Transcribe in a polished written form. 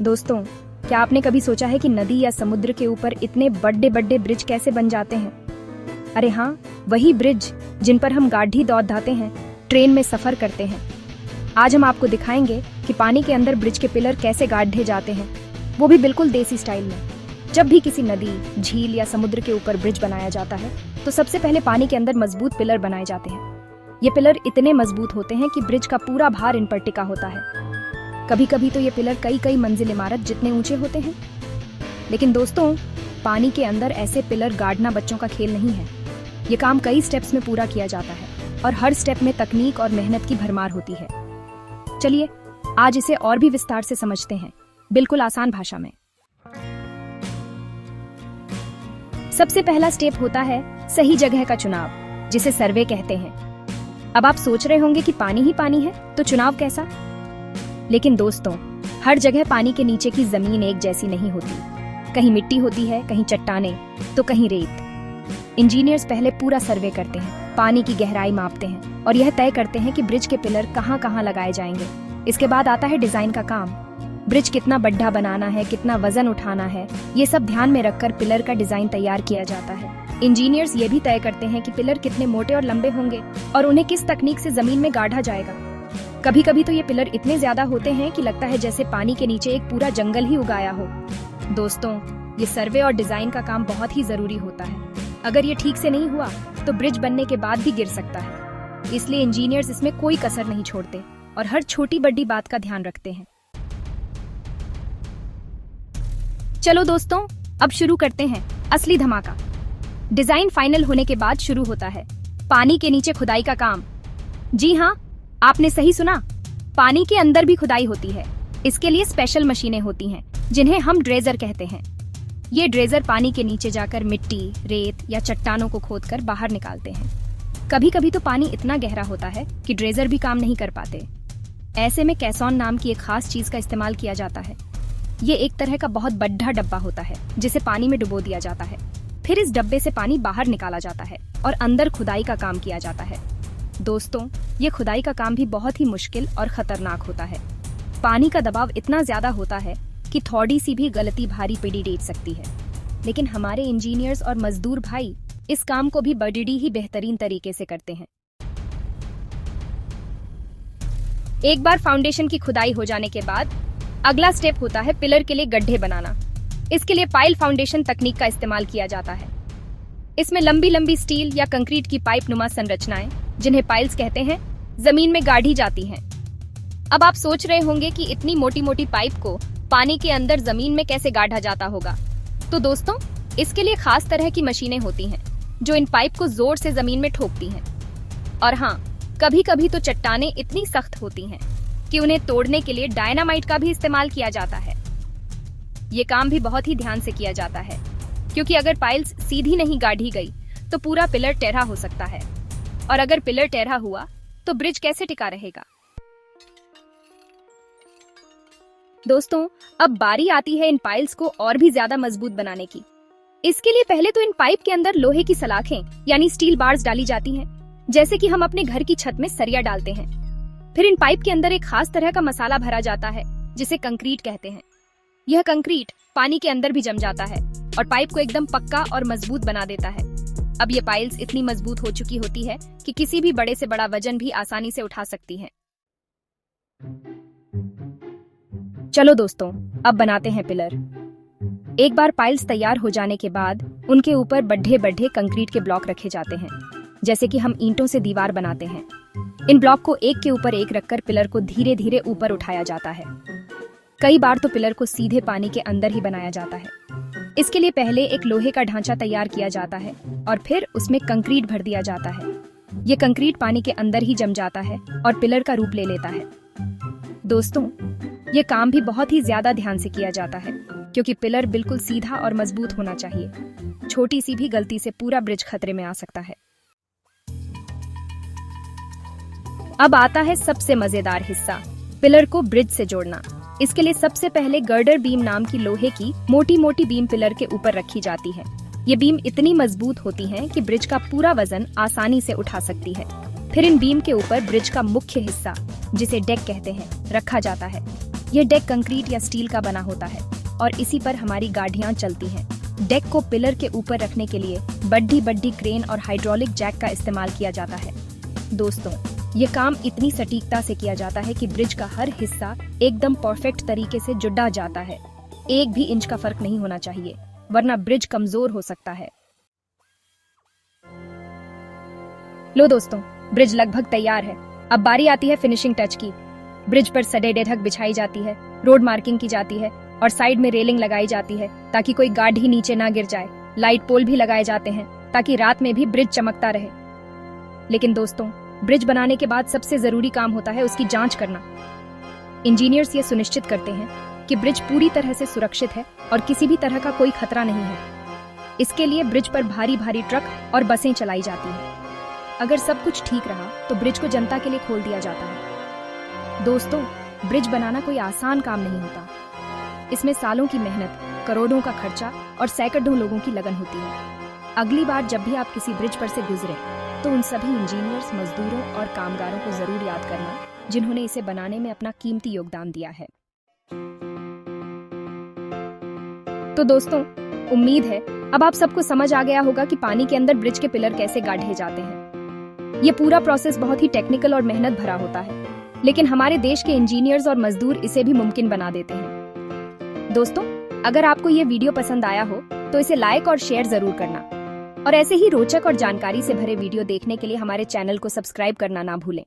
दोस्तों, क्या आपने कभी सोचा है कि नदी या समुद्र के ऊपर इतने बड़े बड़े ब्रिज कैसे बन जाते हैं? अरे हाँ, वही ब्रिज जिन पर हम गाड़ी दौड़ाते हैं, ट्रेन में सफर करते हैं। आज हम आपको दिखाएंगे कि पानी के अंदर ब्रिज के पिलर कैसे गाढ़े जाते हैं, वो भी बिल्कुल देसी स्टाइल में। जब भी किसी नदी, झील या समुद्र के ऊपर ब्रिज बनाया जाता है तो सबसे पहले पानी के अंदर मजबूत पिलर बनाए जाते हैं। ये पिलर इतने मजबूत होते हैं कि ब्रिज का पूरा भार इन पर टिका होता है। कभी कभी तो ये पिलर कई कई मंजिल इमारत जितने ऊंचे होते हैं। लेकिन दोस्तों, पानी के अंदर ऐसे पिलर गाड़ना बच्चों का खेल नहीं है। ये काम कई स्टेप्स में पूरा किया जाता है और हर स्टेप में तकनीक और मेहनत की भरमार होती है। चलिए आज इसे और भी विस्तार से समझते हैं, बिल्कुल आसान भाषा में। सबसे पहला स्टेप होता है सही जगह का चुनाव, जिसे सर्वे कहते हैं। अब आप सोच रहे होंगे कि पानी ही पानी है तो चुनाव कैसा? लेकिन दोस्तों, हर जगह पानी के नीचे की जमीन एक जैसी नहीं होती। कहीं मिट्टी होती है, कहीं चट्टाने, तो कहीं रेत। इंजीनियर्स पहले पूरा सर्वे करते हैं, पानी की गहराई मापते हैं और यह तय करते हैं कि ब्रिज के पिलर कहाँ कहाँ लगाए जाएंगे। इसके बाद आता है डिजाइन का काम। ब्रिज कितना बड़ा बनाना है, कितना वजन उठाना है, ये सब ध्यान में रखकर पिलर का डिजाइन तैयार किया जाता है। इंजीनियर्स ये भी तय करते हैं कि पिलर कितने मोटे और लंबे होंगे और उन्हें किस तकनीक से जमीन में गाढ़ा जाएगा। कभी कभी तो ये पिलर इतने ज्यादा होते हैं कि लगता है जैसे पानी के नीचे एक पूरा जंगल ही उगाया हो। दोस्तों, ये सर्वे और डिजाइन का काम बहुत ही जरूरी होता है। अगर ये ठीक से नहीं हुआ तो ब्रिज बनने के बाद भी गिर सकता है। इसलिए इंजीनियर्स इसमें कोई कसर नहीं छोड़ते और हर छोटी बड़ी बात का ध्यान रखते हैं। चलो दोस्तों, अब शुरू करते हैं असली धमाका। डिजाइन फाइनल होने के बाद शुरू होता है पानी के नीचे खुदाई का काम। जी हाँ, आपने सही सुना, पानी के अंदर भी खुदाई होती है। इसके लिए स्पेशल मशीनें होती हैं जिन्हें हम ड्रेजर कहते हैं। ये ड्रेजर पानी के नीचे जाकर मिट्टी, रेत या चट्टानों को खोदकर बाहर निकालते हैं। कभी कभी तो पानी इतना गहरा होता है कि ड्रेजर भी काम नहीं कर पाते। ऐसे में कैसॉन नाम की एक खास चीज का इस्तेमाल किया जाता है। ये एक तरह का बहुत बड़ा डब्बा होता है जिसे पानी में डुबो दिया जाता है। फिर इस डब्बे से पानी बाहर निकाला जाता है और अंदर खुदाई का काम किया जाता है। दोस्तों, ये खुदाई का काम भी बहुत ही मुश्किल और खतरनाक होता है। पानी का दबाव इतना ज्यादा होता है कि थोड़ी सी भी गलती भारी पीढ़ी डेट सकती है। लेकिन हमारे इंजीनियर्स और मजदूर भाई इस काम को भी बड़ी ही बेहतरीन तरीके से करते हैं। एक बार फाउंडेशन की खुदाई हो जाने के बाद अगला स्टेप होता है पिलर के लिए गड्ढे बनाना। इसके लिए पाइल फाउंडेशन तकनीक का इस्तेमाल किया जाता है। इसमें लंबी लंबी स्टील या कंक्रीट की पाइप नुमा संरचनाएं, जिन्हें पाइल्स कहते हैं, जमीन में गाढ़ी जाती हैं। अब आप सोच रहे होंगे कि इतनी मोटी मोटी पाइप को पानी के अंदर जमीन में कैसे गाढ़ा जाता होगा। तो दोस्तों, इसके लिए खास तरह की मशीनें होती हैं जो इन पाइप को जोर से जमीन में ठोकती हैं। और हाँ, कभी कभी तो चट्टानें इतनी सख्त होती हैं कि उन्हें तोड़ने के लिए डायनामाइट का भी इस्तेमाल किया जाता है। ये काम भी बहुत ही ध्यान से किया जाता है, क्योंकि अगर पाइल्स सीधी नहीं गाढ़ी गई तो पूरा पिलर टेढ़ा हो सकता है, और अगर पिलर टेढ़ा हुआ तो ब्रिज कैसे टिका रहेगा। दोस्तों, अब बारी आती है इन पाइल्स को और भी ज्यादा मजबूत बनाने की। इसके लिए पहले तो इन पाइप के अंदर लोहे की सलाखें यानी स्टील बार्स डाली जाती हैं, जैसे कि हम अपने घर की छत में सरिया डालते हैं। फिर इन पाइप के अंदर एक खास तरह का मसाला भरा जाता है जिसे कंक्रीट कहते हैं। यह कंक्रीट पानी के अंदर भी जम जाता है और पाइप को एकदम पक्का और मजबूत बना देता है। अब ये पाइल्स इतनी मजबूत हो चुकी होती है कि किसी भी बड़े से बड़ा वजन भी आसानी से उठा सकती हैं। चलो दोस्तों, अब बनाते हैं पिलर। एक बार पाइल्स तैयार हो जाने के बाद उनके ऊपर बड़े बड़े कंक्रीट के ब्लॉक रखे जाते हैं, जैसे कि हम ईंटों से दीवार बनाते हैं। इन ब्लॉक को एक के ऊपर एक रखकर पिलर को धीरे धीरे ऊपर उठाया जाता है। कई बार तो पिलर को सीधे पानी के अंदर ही बनाया जाता है। इसके लिए पहले एक लोहे का ढांचा तैयार किया जाता है और फिर उसमें कंक्रीट भर दिया जाता है। ये कंक्रीट पानी के अंदर ही जम जाता है और पिलर का रूप ले लेता है। दोस्तों, ये काम भी बहुत ही ज्यादा ध्यान से किया जाता है, क्योंकि पिलर बिल्कुल सीधा और मजबूत होना चाहिए। छोटी सी भी गलती से पूरा ब्रिज खतरे में आ सकता है। अब आता है सबसे मजेदार हिस्सा, पिलर को ब्रिज से जोड़ना। इसके लिए सबसे पहले गर्डर बीम नाम की लोहे की मोटी मोटी बीम पिलर के ऊपर रखी जाती है। ये बीम इतनी मजबूत होती हैं कि ब्रिज का पूरा वजन आसानी से उठा सकती है। फिर इन बीम के ऊपर ब्रिज का मुख्य हिस्सा, जिसे डेक कहते हैं, रखा जाता है। ये डेक कंक्रीट या स्टील का बना होता है और इसी पर हमारी गाड़ियां चलती हैं। डेक को पिलर के ऊपर रखने के लिए बड़ी बड़ी क्रेन और हाइड्रोलिक जैक का इस्तेमाल किया जाता है। दोस्तों, ये काम इतनी सटीकता से किया जाता है कि ब्रिज का हर हिस्सा एकदम परफेक्ट तरीके से जुड़ा जाता है। एक भी इंच का फर्क नहीं होना चाहिए, वरना ब्रिज कमजोर हो सकता है। लो दोस्तों, ब्रिज लगभग तैयार है। अब बारी आती है फिनिशिंग टच की। ब्रिज पर सड़े ढक बिछाई जाती है, रोड मार्किंग की जाती है और साइड में रेलिंग लगाई जाती है ताकि कोई गाड़ी नीचे ना गिर जाए। लाइट पोल भी लगाए जाते हैं ताकि रात में भी ब्रिज चमकता रहे। लेकिन दोस्तों, ब्रिज बनाने के बाद सबसे जरूरी काम होता है उसकी जांच करना। इंजीनियर्स ये सुनिश्चित करते हैं कि ब्रिज पूरी तरह से सुरक्षित है और किसी भी तरह का कोई खतरा नहीं है। इसके लिए ब्रिज पर भारी भारी ट्रक और बसें चलाई जाती हैं। अगर सब कुछ ठीक रहा तो ब्रिज को जनता के लिए खोल दिया जाता है। दोस्तों, ब्रिज बनाना कोई आसान काम नहीं होता। इसमें सालों की मेहनत, करोड़ों का खर्चा और सैकड़ों लोगों की लगन होती है। अगली बार जब भी आप किसी ब्रिज पर से गुजरे तो उन सभी इंजीनियर्स, मजदूरों और कामगारों को जरूर याद करना जिन्होंने इसे बनाने में अपना कीमती योगदान दिया है। तो दोस्तों, उम्मीद है अब आप सबको समझ आ गया होगा कि पानी के अंदर ब्रिज के पिलर कैसे गाढ़े जाते हैं। ये पूरा प्रोसेस बहुत ही टेक्निकल और मेहनत भरा होता है, लेकिन हमारे देश के इंजीनियर्स और मजदूर इसे भी मुमकिन बना देते हैं। दोस्तों, अगर आपको ये वीडियो पसंद आया हो तो इसे लाइक और शेयर जरूर करना और ऐसे ही रोचक और जानकारी से भरे वीडियो देखने के लिए हमारे चैनल को सब्सक्राइब करना ना भूलें।